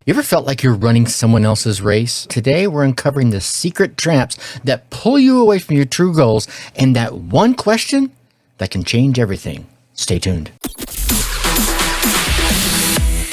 You ever felt like you're running someone else's race? Today, we're uncovering the secret traps that pull you away from your true goals and that one question that can change everything. Stay tuned.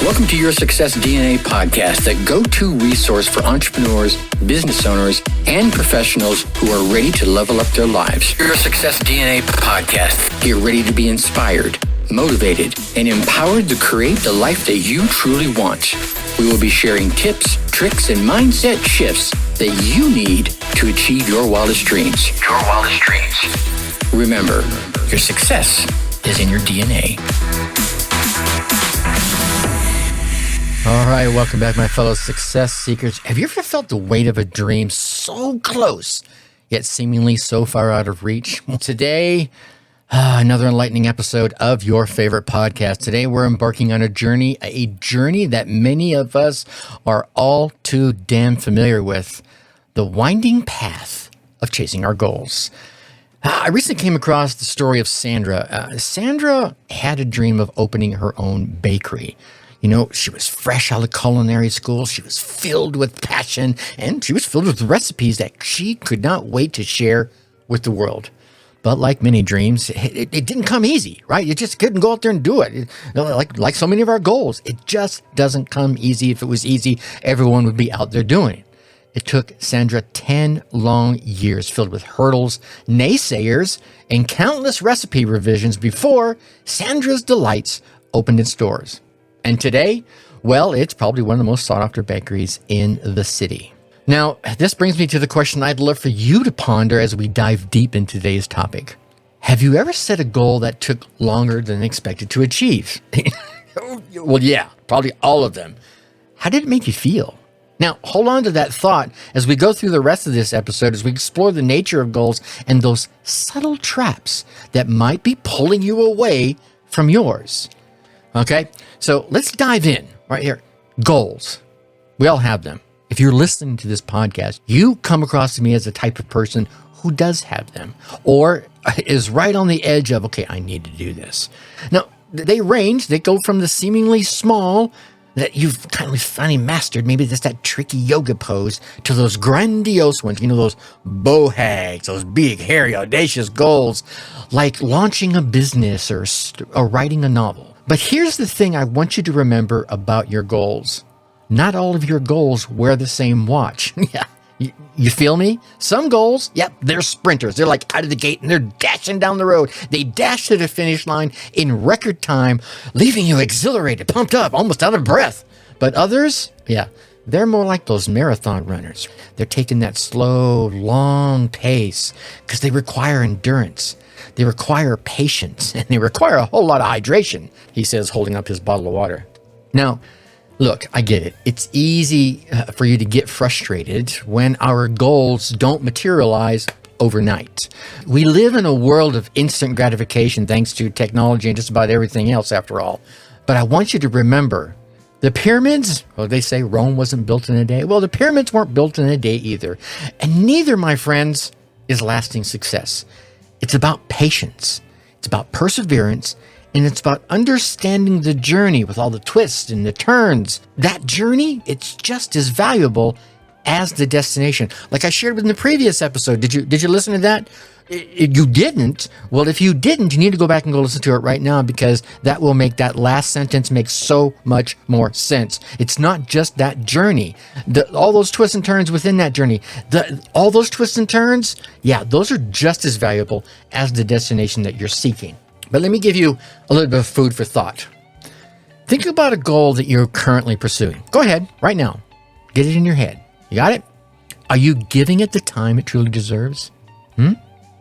Welcome to Your Success DNA podcast, the go-to resource for entrepreneurs, business owners, and professionals who are ready to level up their lives. Your Success DNA podcast. Get ready to be inspired, motivated, and empowered to create the life that you truly want. We will be sharing tips, tricks, and mindset shifts that you need to achieve your wildest dreams. Remember, your success is in your DNA. All right, welcome back, my fellow success seekers. Have you ever felt the weight of a dream so close, yet seemingly so far out of reach? Well, today, another enlightening episode of your favorite podcast. Today, we're embarking on a journey that many of us are all too damn familiar with, the winding path of chasing our goals. I recently came across the story of Sandra. Sandra had a dream of opening her own bakery. You know, she was fresh out of culinary school. She was filled with passion, and she was filled with recipes that she could not wait to share with the world. But like many dreams, it didn't come easy, right? You just couldn't go out there and do it. Like so many of our goals, it just doesn't come easy. If it was easy, everyone would be out there doing it. It took Sandra 10 long years filled with hurdles, naysayers, and countless recipe revisions before Sandra's Delights opened its doors. And today, well, it's probably one of the most sought-after bakeries in the city. Now, this brings me to the question I'd love for you to ponder as we dive deep into today's topic. Have you ever set a goal that took longer than expected to achieve? Well, yeah, probably all of them. How did it make you feel? Now, hold on to that thought as we go through the rest of this episode as we explore the nature of goals and those subtle traps that might be pulling you away from yours. Okay, so let's dive in right here. Goals. We all have them. If you're listening to this podcast, you come across to me as the type of person who does have them or is right on the edge of, okay, I need to do this. Now, they go from the seemingly small that you've kind of finally mastered, maybe just that tricky yoga pose, to those grandiose ones, those bohags, those big, hairy, audacious goals, like launching a business or writing a novel. But here's the thing I want you to remember about your goals. Not all of your goals wear the same watch. Yeah, you feel me? Some goals, yep, they're sprinters. They're like out of the gate and they're dashing down the road. They dash to the finish line in record time, leaving you exhilarated, pumped up, almost out of breath. But others, yeah, they're more like those marathon runners. They're taking that slow, long pace because they require endurance. They require patience, and they require a whole lot of hydration, he says, holding up his bottle of water. Now, look, I get it. It's easy for you to get frustrated when our goals don't materialize overnight. We live in a world of instant gratification thanks to technology and just about everything else, after all. But I want you to remember, the pyramids, well, they say Rome wasn't built in a day. Well, the pyramids weren't built in a day either. And neither, my friends, is lasting success. It's about patience, it's about perseverance, and it's about understanding the journey with all the twists and the turns. That journey, it's just as valuable as the destination. Like I shared in the previous episode, did you listen to that? You didn't? Well, if you didn't, you need to go back and go listen to it right now, because that will make that last sentence make so much more sense. It's not just that journey. All those twists and turns within that journey, all those twists and turns, yeah, those are just as valuable as the destination that you're seeking. But let me give you a little bit of food for thought. Think about a goal that you're currently pursuing. Go ahead, right now. Get it in your head. You got it? Are you giving it the time it truly deserves?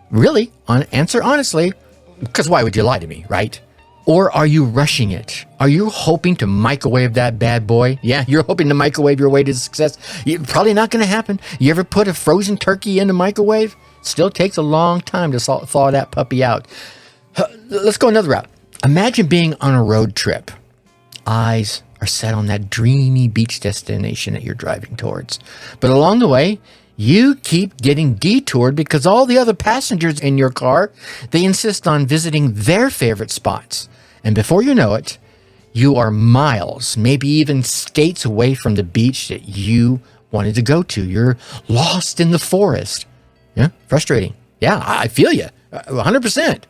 Really? Answer honestly, because why would you lie to me, right? Or are you rushing it? Are you hoping to microwave that bad boy? Yeah, you're hoping to microwave your way to success. Probably not going to happen. You ever put a frozen turkey in the microwave? Still takes a long time to thaw that puppy out. Let's go another route. Imagine being on a road trip. Eyes are set on that dreamy beach destination that you're driving towards. But along the way, you keep getting detoured because all the other passengers in your car, they insist on visiting their favorite spots. And before you know it, You are miles, maybe even states away from the beach that you wanted to go to. You're lost in the forest. Yeah, frustrating. Yeah, I feel you, 100%.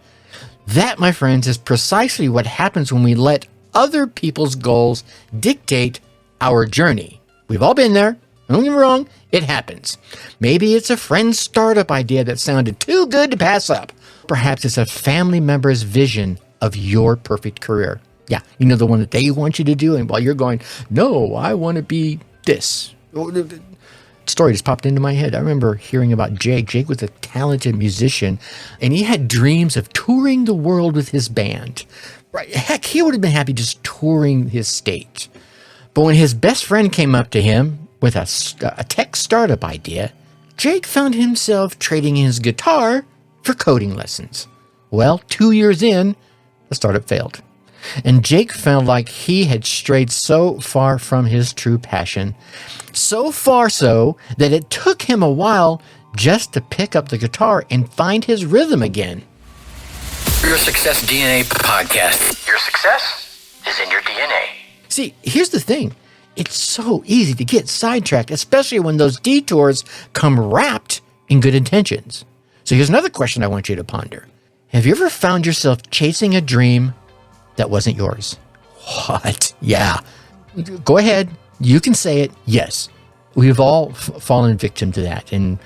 That, my friends, is precisely what happens when we let other people's goals dictate our journey. We've all been there. Don't get me wrong, it happens. Maybe it's a friend's startup idea that sounded too good to pass up. Perhaps it's a family member's vision of your perfect career. Yeah, you know, the one that they want you to do, and while you're going, no, I want to be this. Story just popped into my head. I remember hearing about Jake. Jake was a talented musician, and he had dreams of touring the world with his band. Right? Heck, he would have been happy just touring his state. But when his best friend came up to him with a tech startup idea, Jake found himself trading his guitar for coding lessons. Well, 2 years in, the startup failed. And Jake felt like he had strayed so far from his true passion, so far so that it took him a while just to pick up the guitar and find his rhythm again. Your Success DNA podcast. Your success is in your DNA. See, here's the thing. It's so easy to get sidetracked, especially when those detours come wrapped in good intentions. So here's another question I want you to ponder. Have you ever found yourself chasing a dream that wasn't yours? What? Yeah. Go ahead. You can say it. Yes. We've all fallen victim to that. And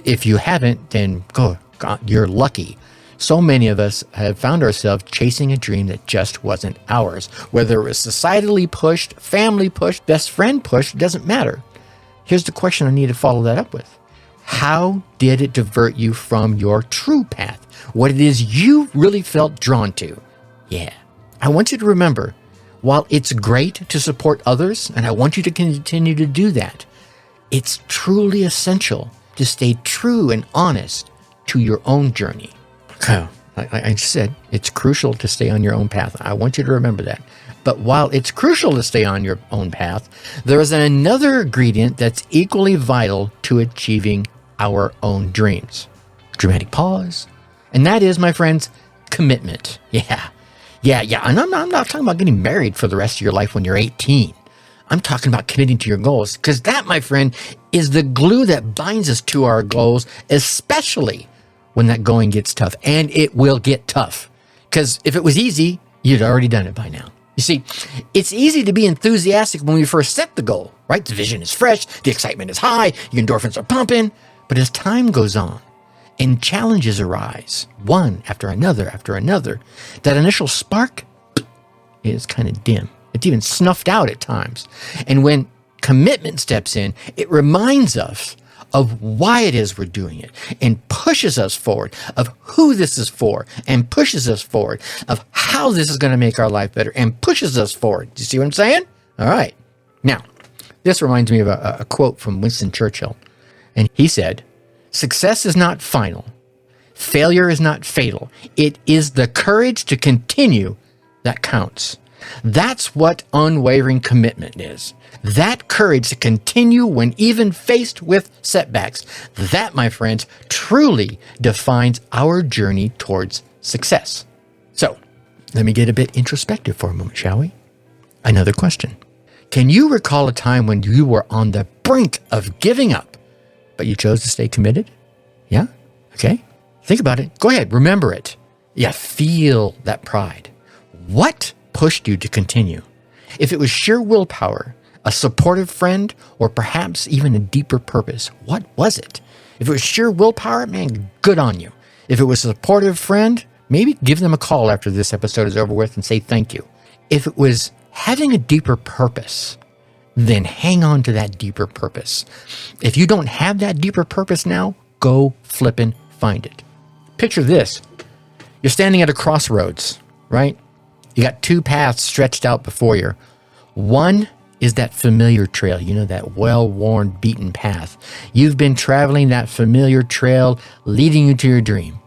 if you haven't, then God, you're lucky. So many of us have found ourselves chasing a dream that just wasn't ours. Whether it was societally pushed, family pushed, best friend pushed, doesn't matter. Here's the question I need to follow that up with. How did it divert you from your true path? What it is you really felt drawn to? Yeah. I want you to remember, while it's great to support others, and I want you to continue to do that, it's truly essential to stay true and honest to your own journey. I just said it's crucial to stay on your own path. I want you to remember that. But while it's crucial to stay on your own path, there is another ingredient that's equally vital to achieving our own dreams. Dramatic pause. And that is, my friends, commitment. Yeah. And I'm not talking about getting married for the rest of your life when you're 18. I'm talking about committing to your goals, because that, my friend, is the glue that binds us to our goals, especially when that going gets tough. And it will get tough, because if it was easy, you'd already done it by now. You see, it's easy to be enthusiastic when we first set the goal, right? The vision is fresh, the excitement is high, your endorphins are pumping. But as time goes on and challenges arise, one after another, that initial spark is kind of dim. It's even snuffed out at times. And when commitment steps in, it reminds us of why it is we're doing it and pushes us forward, of who this is for, and pushes us forward, of how this is going to make our life better, and pushes us forward. Do you see what I'm saying? All right. Now, this reminds me of a quote from Winston Churchill. And he said, "Success is not final. Failure is not fatal. It is the courage to continue that counts." That's what unwavering commitment is. That courage to continue when even faced with setbacks. That, my friends, truly defines our journey towards success. So, let me get a bit introspective for a moment, shall we? Another question. Can you recall a time when you were on the brink of giving up, but you chose to stay committed? Yeah? Okay. Think about it. Go ahead. Remember it. Yeah. Feel that pride. What pushed you to continue? If it was sheer willpower, a supportive friend, or perhaps even a deeper purpose, what was it? If it was sheer willpower, man, good on you. If it was a supportive friend, maybe give them a call after this episode is over with and say thank you. If it was having a deeper purpose, then hang on to that deeper purpose. If you don't have that deeper purpose now, go flippin' find it. Picture this. You're standing at a crossroads, right? You got two paths stretched out before you. One is that familiar trail, that well-worn, beaten path. You've been traveling that familiar trail leading you to your dream.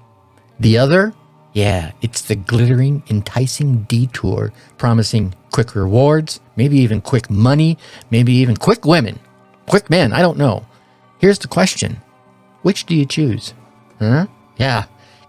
The other, it's the glittering, enticing detour promising quick rewards, maybe even quick money, maybe even quick women, quick men, I don't know. Here's the question. Which do you choose? Huh? Yeah.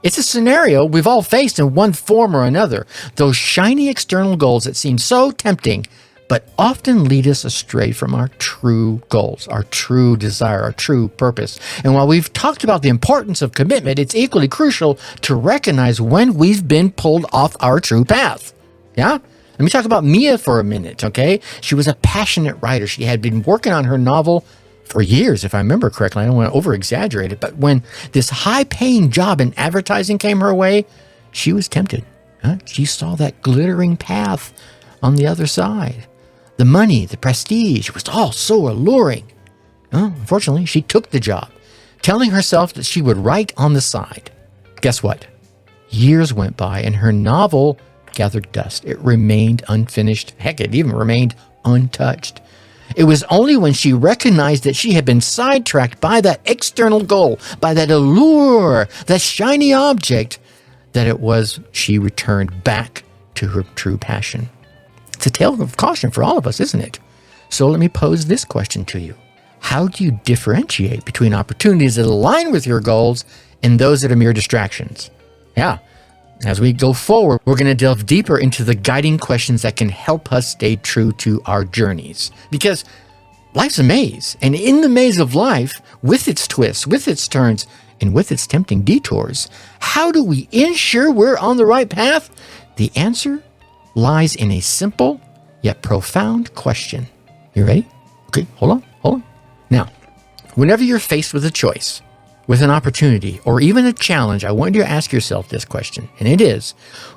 It's a scenario we've all faced in one form or another. Those shiny external goals that seem so tempting, but often lead us astray from our true goals, our true desire, our true purpose. And while we've talked about the importance of commitment, it's equally crucial to recognize when we've been pulled off our true path. Yeah? Let me talk about Mia for a minute, okay? She was a passionate writer. She had been working on her novel for years, if I remember correctly. I don't want to over-exaggerate it, but when this high-paying job in advertising came her way, she was tempted. She saw that glittering path on the other side. The money, the prestige was all so alluring. Unfortunately, she took the job, telling herself that she would write on the side. Guess what? Years went by and her novel gathered dust. It remained unfinished. Heck, it even remained untouched. It was only when she recognized that she had been sidetracked by that external goal, by that allure, that shiny object, that it was she returned back to her true passion. It's a tale of caution for all of us, isn't it? So let me pose this question to you. How do you differentiate between opportunities that align with your goals and those that are mere distractions? Yeah. As we go forward, we're going to delve deeper into the guiding questions that can help us stay true to our journeys. Because life's a maze. And in the maze of life, with its twists, with its turns, and with its tempting detours, how do we ensure we're on the right path? The answer lies in a simple yet profound question. You ready? Okay, hold on. Now, whenever you're faced with a choice, with an opportunity, or even a challenge, I want you to ask yourself this question, and it is,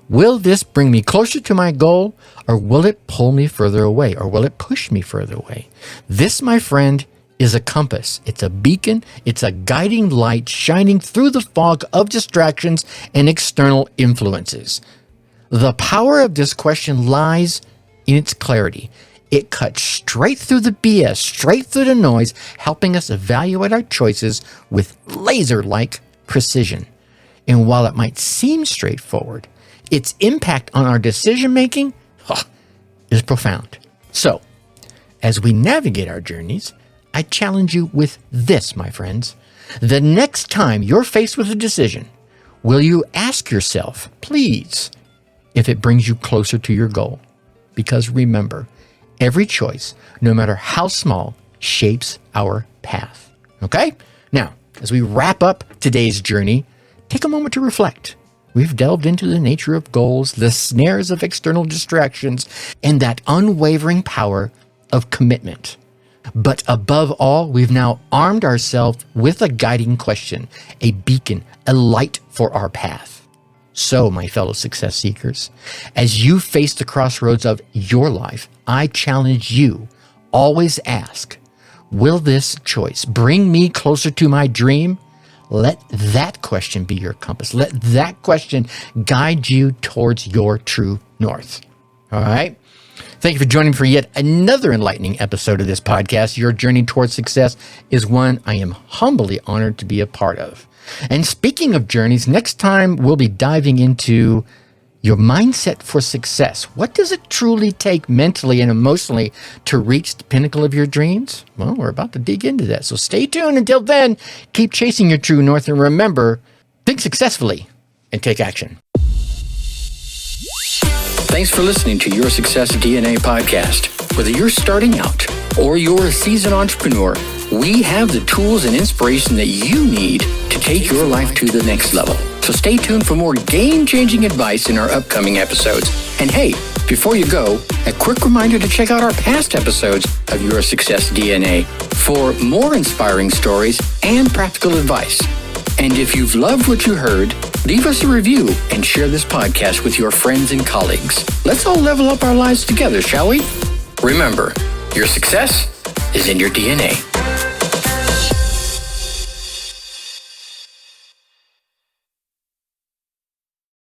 will this bring me closer to my goal, or will it pull me further away, or will it push me further away? This, my friend, is a compass. It's a beacon. It's a guiding light shining through the fog of distractions and external influences. The power of this question lies in its clarity. It cuts straight through the BS, straight through the noise, helping us evaluate our choices with laser-like precision. And while it might seem straightforward, its impact on our decision-making is profound. So, as we navigate our journeys, I challenge you with this, my friends. The next time you're faced with a decision, will you ask yourself, please, if it brings you closer to your goal? Because remember, every choice, no matter how small, shapes our path. Okay? Now, as we wrap up today's journey, take a moment to reflect. We've delved into the nature of goals, the snares of external distractions, and that unwavering power of commitment. But above all, we've now armed ourselves with a guiding question, a beacon, a light for our path. So, my fellow success seekers, as you face the crossroads of your life, I challenge you, always ask, will this choice bring me closer to my dream? Let that question be your compass. Let that question guide you towards your true north. All right? Thank you for joining me for yet another enlightening episode of this podcast. Your journey towards success is one I am humbly honored to be a part of. And speaking of journeys, next time we'll be diving into your mindset for success. What does it truly take mentally and emotionally to reach the pinnacle of your dreams? Well, we're about to dig into that. So stay tuned. Until then, keep chasing your true north, and remember, think successfully and take action. Thanks for listening to Your Success DNA podcast. Whether you're starting out or you're a seasoned entrepreneur, we have the tools and inspiration that you need to take your life to the next level. So stay tuned for more game-changing advice in our upcoming episodes. And hey, before you go, a quick reminder to check out our past episodes of Your Success DNA for more inspiring stories and practical advice. And if you've loved what you heard, leave us a review and share this podcast with your friends and colleagues. Let's all level up our lives together, shall we? Remember, your success is in your DNA.